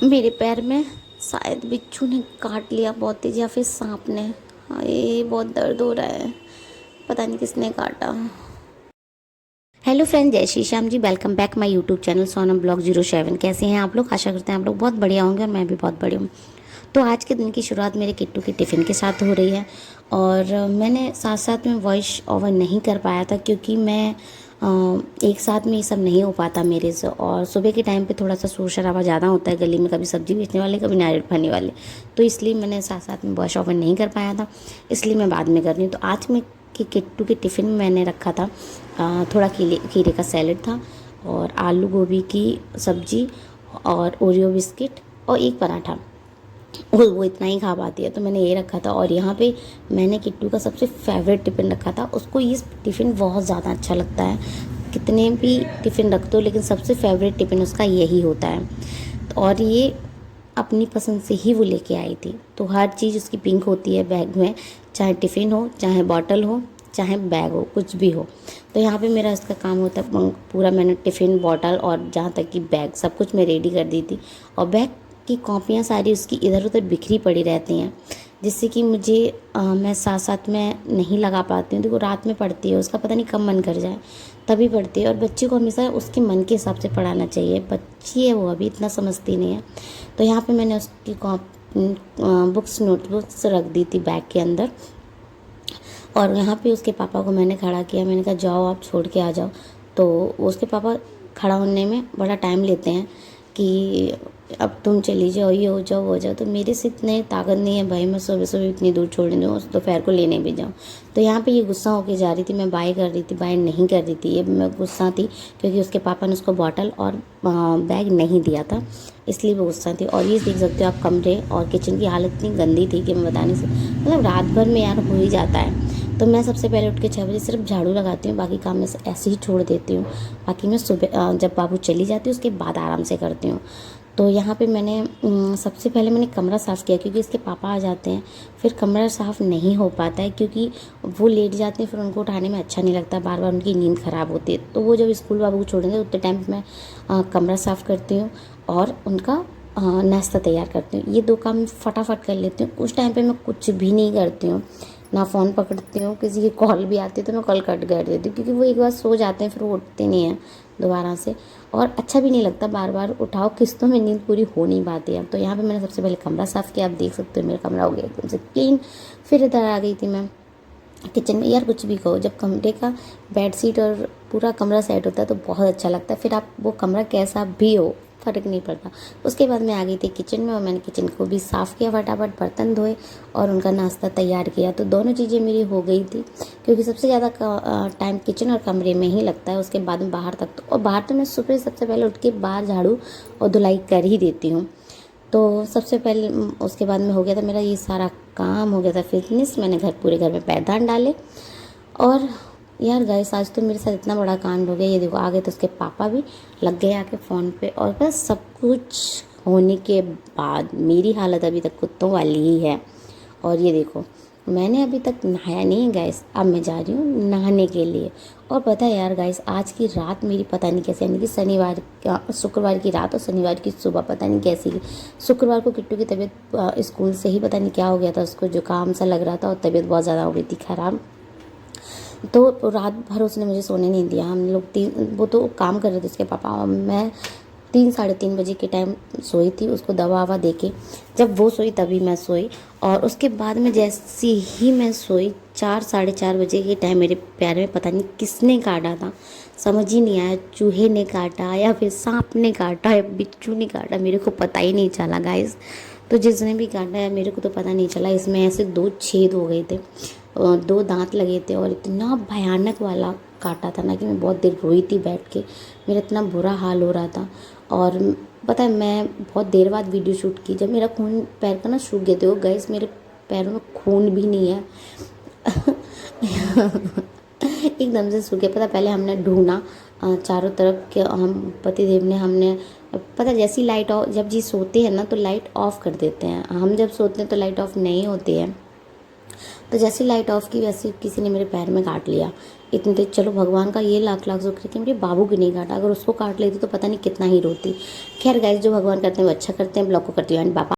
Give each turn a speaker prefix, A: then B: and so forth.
A: मेरे पैर में शायद बिच्छू ने काट लिया बहुत तेज, या फिर सांप ने। ये बहुत दर्द हो रहा है, पता नहीं किसने काटा। हेलो फ्रेंड, जय Shri Shyam ji. Welcome back my YouTube channel Sonam blog 07। कैसे हैं आप लोग? आशा करते हैं आप लोग बहुत बढ़िया होंगे और मैं भी बहुत बढ़िया हूँ। तो आज के दिन की शुरुआत मेरे किट्टू के टिफ़िन के साथ हो रही है। और मैंने साथ साथ में वॉइस ओवर नहीं कर पाया था क्योंकि मैं एक साथ में ये सब नहीं हो पाता मेरे से। और सुबह के टाइम पे थोड़ा सा शोर शराबा ज़्यादा होता है गली में, कभी सब्ज़ी बेचने वाले, कभी नारियल पानी वाले। तो इसलिए मैंने साथ साथ में वॉइस ओवर नहीं कर पाया था, इसलिए मैं बाद में कर रही हूँ। तो आज मैं कि किट्टू के टिफ़िन में मैंने रखा था थोड़ा खीरे का सैलेड था, और आलू गोभी की सब्ज़ी, और ओरियो बिस्किट, और एक पराठा। वो इतना ही खा पाती है तो मैंने ये रखा था। और यहाँ पे मैंने किट्टू का सबसे फेवरेट टिफ़िन रखा था। उसको ये टिफ़िन बहुत ज़्यादा अच्छा लगता है, कितने भी टिफ़िन रख दो लेकिन सबसे फेवरेट टिफ़िन उसका यही होता है। और ये अपनी पसंद से ही वो लेके आई थी। तो हर चीज़ उसकी पिंक होती है बैग में, चाहे टिफ़िन हो, चाहे बॉटल हो, चाहे बैग हो, कुछ भी हो। तो यहाँ पे मेरा इसका काम होता है पूरा। मैंने टिफ़िन, बॉटल और जहाँ तक कि बैग, सब कुछ मैं रेडी कर दी थी। और बैग की कॉपियाँ सारी उसकी इधर उधर बिखरी पड़ी रहती हैं, जिससे कि मुझे मैं साथ साथ में नहीं लगा पाती हूँ। देखो रात में पढ़ती है, उसका पता नहीं कब मन कर जाए तभी पढ़ती है। और बच्चे को हमेशा उसके मन के हिसाब से पढ़ाना चाहिए, बच्ची है वो, अभी इतना समझती नहीं है। तो यहाँ पे मैंने उसकी नोटबुक्स रख दी थी बैग के अंदर। और यहाँ पे उसके पापा को मैंने खड़ा किया, मैंने कहा जाओ आप छोड़ के आ जाओ। तो उसके पापा खड़ा होने में बड़ा टाइम लेते हैं कि अब तुम चली जाओ, ये हो जाओ, वो हो जाओ। तो मेरे से इतने ताकत नहीं है भाई, मैं सुबह सुबह इतनी दूर छोड़ने दूँ, दोपहर को लेने भी जाऊँ। तो यहाँ पे ये गुस्सा होके जा रही थी, मैं बाय कर रही थी, बाय नहीं कर रही थी। ये मैं गुस्सा थी क्योंकि उसके पापा ने उसको बॉटल और बैग नहीं दिया था, इसलिए वो गुस्सा थी। और ये देख सकते हो आप, कमरे और किचन की हालत इतनी गंदी थी कि मैं बताने से, मतलब रात भर में यार हो ही जाता है। तो मैं सबसे पहले उठ के 6 बजे सिर्फ झाड़ू लगाती हूँ, बाकी काम मैं ऐसे ही छोड़ देती हूँ। बाकी मैं सुबह जब बाबू चली जाती हूँ उसके बाद आराम से करती हूँ। तो यहाँ पे मैंने सबसे पहले मैंने कमरा साफ़ किया क्योंकि इसके पापा आ जाते हैं, फिर कमरा साफ़ नहीं हो पाता है क्योंकि वो लेट जाते हैं, फिर उनको उठाने में अच्छा नहीं लगता, बार बार उनकी नींद ख़राब होती है। तो वो जब स्कूल बाबू को छोड़ेंगे उतने टाइम मैं कमरा साफ़ करती हूँ और उनका नाश्ता तैयार करती हूँ। ये दो काम फटाफट कर लेती हूँ। उस टाइम पे मैं कुछ भी नहीं करती हूँ, ना फ़ोन पकड़ती हूँ, किसी की कॉल भी आती है तो मैं कॉल कट कर देती हूँ क्योंकि वो एक बार सो जाते हैं फिर वो उठते नहीं हैं दोबारा से। और अच्छा भी नहीं लगता बार बार उठाओ, किस्तों में नींद पूरी हो नहीं पाती है। तो यहाँ पे मैंने सबसे पहले कमरा साफ़ किया, आप देख सकते हो मेरा कमरा हो गया एकदम से क्लीन। फिर इधर आ गई थी मैं किचन में। यार कुछ भी कहो, जब कमरे का बेडशीट और पूरा कमरा सेट होता है तो बहुत अच्छा लगता है, फिर आप वो कमरा कैसा भी हो फ़र्क नहीं पड़ता। उसके बाद मैं आ गई थी किचन में और मैंने किचन को भी साफ़ किया, फटाफट बर्तन धोए और उनका नाश्ता तैयार किया। तो दोनों चीज़ें मेरी हो गई थी क्योंकि सबसे ज़्यादा टाइम किचन और कमरे में ही लगता है, उसके बाद में बाहर तक। तो और बाहर तो मैं सुबह सबसे पहले उठ के बाहर झाड़ू और धुलाई कर ही देती हूँ। तो सबसे पहले उसके बाद में हो गया था मेरा ये सारा काम, हो गया था फिनिश। मैंने पूरे घर में पैरदान डाले। और यार गाइस, आज तो मेरे साथ इतना बड़ा कांड हो गया। ये देखो आ गए तो उसके पापा भी लग गए आके फ़ोन पे। और बस सब कुछ होने के बाद मेरी हालत अभी तक कुत्तों वाली ही है। और ये देखो मैंने अभी तक नहाया नहीं है गाइस, अब मैं जा रही हूँ नहाने के लिए। और पता है यार गाइस, आज की रात मेरी पता नहीं कैसे, यानी कि शुक्रवार की रात और शनिवार की सुबह पता नहीं कैसी की। शुक्रवार को किट्टू की तबीयत स्कूल से ही पता नहीं क्या हो गया था, उसको जुकाम सा लग रहा था और तबीयत बहुत ज़्यादा हो गई थी ख़राब। तो रात भर उसने मुझे सोने नहीं दिया। हम लोग वो तो काम कर रहे थे उसके पापा, और मैं 3 साढ़े 3 बजे के टाइम सोई थी, उसको दवा ववा दे के। जब वो सोई तभी मैं सोई। और उसके बाद में जैसे ही मैं सोई 4 साढ़े 4 बजे के टाइम मेरे पैर में पता नहीं किसने काटा था, समझ ही नहीं आया। चूहे ने काटा या फिर सांप ने काटा या बिच्छू ने काटा, मेरे को पता ही नहीं चला गाइस। तो जिसने भी काटा है मेरे को तो पता नहीं चला। इसमें ऐसे 2 छेद हो गए थे, 2 दांत लगे थे, और इतना भयानक वाला काटा था ना कि मैं बहुत देर रोई थी बैठ के, मेरा इतना बुरा हाल हो रहा था। और पता है मैं बहुत देर बाद वीडियो शूट की, जब मेरा खून पैर का ना सूख गए थे। वो गैस मेरे पैरों में खून भी नहीं है एकदम से सूख गया। पता पहले हमने ढूंढा चारों तरफ के, हम पतिदेव ने, हमने पता जैसी लाइट ऑफ, जब जी सोते हैं ना तो लाइट ऑफ कर देते हैं, हम जब सोते हैं तो लाइट ऑफ नहीं होती है। तो जैसी लाइट ऑफ की वैसे किसी ने मेरे पैर में काट लिया। इतनी देर चलो भगवान का ये लाख लाख शुक्र कि मेरे बाबू की नहीं काटा, अगर उसको काट लेती तो पता नहीं कितना ही रोती। खैर गाइस, जो भगवान करते हैं वो अच्छा करते हैं। ब्लॉग को करती हूँ एंड पापा